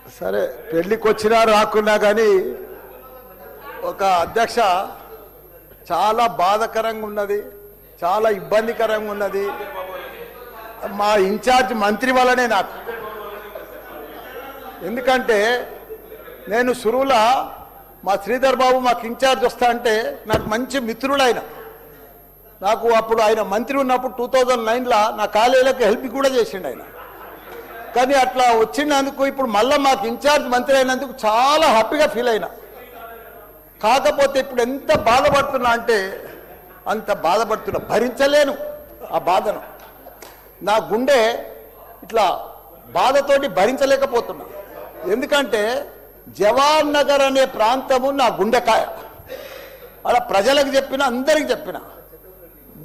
సరే పెళ్లికి వచ్చినా రాకున్నా కానీ ఒక అధ్యక్ష చాలా బాధకరంగా ఉన్నది, చాలా ఇబ్బందికరంగా ఉన్నది. మా ఇన్ఛార్జ్ మంత్రి వల్లనే నాకు, ఎందుకంటే నేను సురువుల మా శ్రీధర్ బాబు మాకు ఇన్ఛార్జ్ వస్తా అంటే నాకు మంచి మిత్రుడు ఆయన. నాకు అప్పుడు ఆయన మంత్రి ఉన్నప్పుడు 2009లో నా కాలేజీలకు హెల్ప్ కూడా చేసిండు ఆయన. కానీ అట్లా వచ్చినందుకు ఇప్పుడు మళ్ళీ మాకు ఇన్ఛార్జ్ మంత్రి అయినందుకు చాలా హ్యాపీగా ఫీల్ అయినా. కాకపోతే ఇప్పుడు ఎంత బాధపడుతున్నా అంటే అంత బాధపడుతున్నా, భరించలేను ఆ బాధను. నా గుండె ఇట్లా బాధతోటి భరించలేకపోతున్నా. ఎందుకంటే జవహర్ నగర్ అనే ప్రాంతము నా గుండెకాయ. అలా ప్రజలకు చెప్పిన, అందరికి చెప్పిన,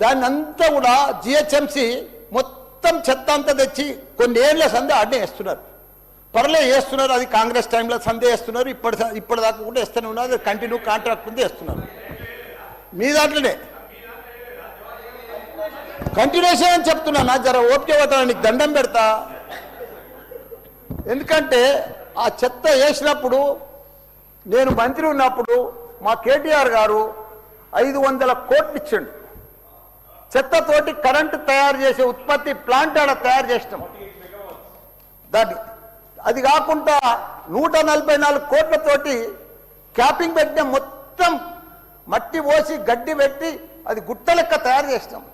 దాన్ని అంతా కూడా జిహెచ్ఎంసి మొత్తం చెత్త అంతా తెచ్చి కొన్ని ఏళ్ళ సందే అడ్డే వేస్తున్నారు. పర్లే వేస్తున్నారు, అది కాంగ్రెస్ టైంలో సందే వేస్తున్నారు, ఇప్పటిదాకా కూడా వేస్తూనే ఉన్నారు. అది కంటిన్యూ కాంట్రాక్ట్ ఉంది వేస్తున్నారు. మీ దాంట్లోనే కంటిన్యూషన్ అని చెప్తున్నా. నా జర ఓపిక పడతా, నీకు దండం పెడతా. ఎందుకంటే ఆ చెత్త వేసినప్పుడు నేను మంత్రి ఉన్నప్పుడు మా కేటీఆర్ గారు 500 కోట్లు ఇచ్చిండు. చెత్తతోటి కరెంటు తయారు చేసే ఉత్పత్తి ప్లాంట్ ఆడ తయారు చేసినాం దాన్ని. అది కాకుండా 144 కోట్లతోటి క్యాపింగ్ పెట్టిన, మొత్తం మట్టి పోసి గడ్డి పెట్టి అది గుట్ట లెక్క తయారు చేసినాం.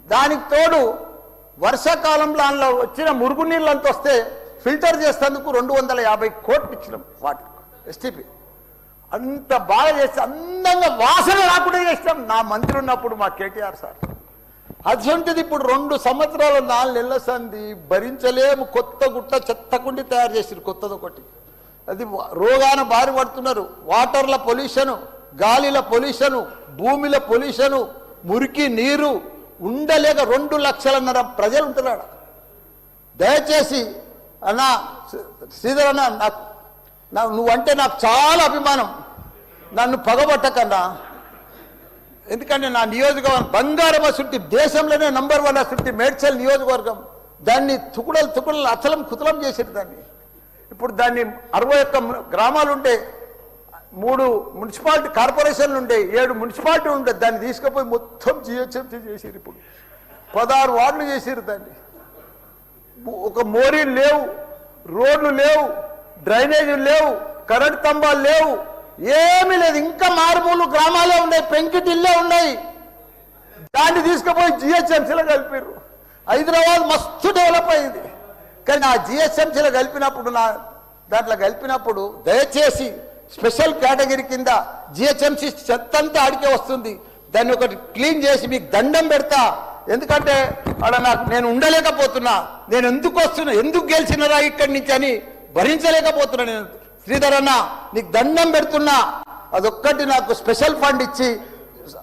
దానికి తోడు వర్షాకాలంలో అందులో వచ్చిన మురుగునీళ్ళంతా వస్తే ఫిల్టర్ చేసేందుకు 250 కోట్లు ఇచ్చినాం వాటర్ ఎస్టీపీ. అంత బాగా చేస్తే అందంగా వాసన రాకుండా చేసినాం నా మంత్రి ఉన్నప్పుడు మా కేటీఆర్ సార్. అటువంటిది ఇప్పుడు 2 సంవత్సరాలు 4 నెలల సంది భరించలేము. కొత్త గుట్ట చెత్తకుండి తయారు చేసారు కొత్తది ఒకటి. అది రోగాన బారి పడుతున్నారు. వాటర్ల పొల్యూషను, గాలిల పొల్యూషను, భూమిల పొల్యూషను, మురికి నీరు ఉండలేక 2 లక్షలన్నర ప్రజలు ఉంటున్నాడు. దయచేసి అన్న శ్రీధర్ అన్న, నువ్వంటే నాకు చాలా అభిమానం, నన్ను పగబట్టకన్నా. ఎందుకంటే నా నియోజకవర్గం బంగారం అసుంటి, దేశంలోనే నంబర్ 1 అసుంటి మేడ్చల్ నియోజకవర్గం. దాన్ని తుకుడలు అచలం కుతలం చేసేది దాన్ని. ఇప్పుడు దాన్ని 61 గ్రామాలు ఉంటే, 3 మున్సిపాలిటీ కార్పొరేషన్లు ఉండే, 7 మున్సిపాలిటీ ఉండే. దాన్ని తీసుకుపోయి మొత్తం జిహెచ్ఎంసీ చేసారు. ఇప్పుడు 16 వార్డులు చేసారు దాన్ని. ఒక మోరీలు లేవు, రోడ్లు లేవు, డ్రైనేజీలు లేవు, కరెంట్ స్తంభాలు లేవు, ఏమీ లేదు. ఇంకా మారుమూలు గ్రామాలే ఉన్నాయి, పెంకిటిల్లే ఉన్నాయి. దాన్ని తీసుకుపోయి జిహెచ్ఎంసీలో కలిపారు. హైదరాబాద్ మస్తు డెవలప్ అయింది. కానీ ఆ జిహెచ్ఎంసీలో కలిపినప్పుడు, దాంట్లో కలిపినప్పుడు దయచేసి స్పెషల్ కేటగిరీ కింద జిహెచ్ఎంసీ చెత్తంతా ఆడికే వస్తుంది. దాన్ని ఒకటి క్లీన్ చేసి మీకు దండం పెడతా. ఎందుకంటే అక్కడ నేను ఉండలేకపోతున్నా. నేను ఎందుకు వస్తున్నా, ఎందుకు గెలిచినరా ఇక్కడి నుంచి అని భరించలేకపోతున్నా. నేను శ్రీధర్ అన్న నీకు దండం పెడుతున్నా. అదొక్కటి నాకు స్పెషల్ ఫండ్ ఇచ్చి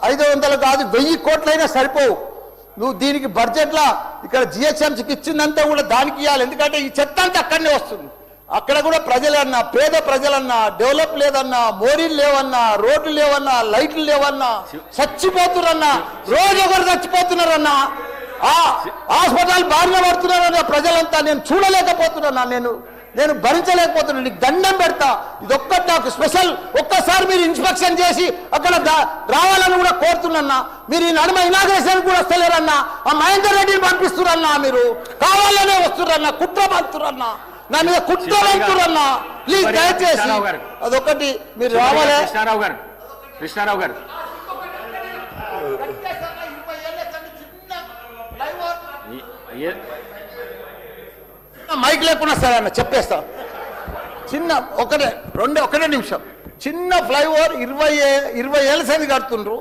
500 కాదు 1000 కోట్లైనా సరిపోవు. నువ్వు దీనికి బడ్జెట్లో ఇక్కడ జిహెచ్ఎంసీకి ఇచ్చిందంతా కూడా దానికి ఇవ్వాలి. ఎందుకంటే ఈ చెత్త అంతా అక్కడనే వస్తుంది. అక్కడ కూడా ప్రజలన్నా, పేద ప్రజలన్నా, డెవలప్ లేదన్నా, మోరీలు లేవన్నా, రోడ్లు లేవన్నా, లైట్లు లేవన్నా, చచ్చిపోతున్నారన్నా, రోజు ఒకరు చచ్చిపోతున్నారన్నా, హాస్పిటల్ బారిన పడుతున్నారన్న ప్రజలంతా. నేను చూడలేకపోతున్నా, నేను భరించలేకపోతున్నా. నీకు దండం పెడతా. ఇదొక్కటి నాకు స్పెషల్. ఒక్కసారి మీరు ఇన్స్పెక్షన్ చేసి అక్కడ రావాలని కూడా కోరుతున్నా. మీరు ఈ నడుమ ఇనాగ్రేషన్ కూడా వస్తలేరన్నా. ఆ మహేందర్ రెడ్డిని పంపిస్తురన్నా. మీరు కావాలనే వస్తురన్నా, కుట్ర పంతురన్నా, నా మీద కుట్ర పంతురన్నా. ప్లీజ్ దయచేసి అదొకటి మీరు రావాలి. కృష్ణారావు గారు మైక్ లేకుండా సరే అన్న చెప్పేస్తా. చిన్న ఒకటే నిమిషం. చిన్న ఫ్లైఓవర్ 20 ఏళ్ళ సంది కడుతుండ్రు.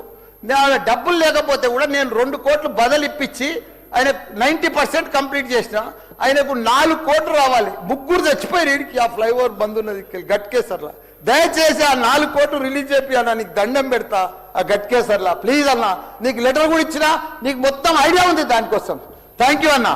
నేను డబ్బులు లేకపోతే కూడా నేను 2 కోట్లు బదులు ఇప్పించి ఆయన 90% కంప్లీట్ చేసిన. ఆయనకు 4 కోట్లు రావాలి. 3 చచ్చిపోయారు వీడికి. ఆ ఫ్లైఓవర్ బంద్ ఉన్నది గట్కేసర్లా. దయచేసి ఆ 4 కోట్లు రిలీజ్ చేపి అన్న, నీకు దండం పెడతా. ఆ గట్కేసర్లా ప్లీజ్ అన్న. నీకు లెటర్ కూడా ఇచ్చినా, నీకు మొత్తం ఐడియా ఉంది దానికోసం. థ్యాంక్ యూ అన్న.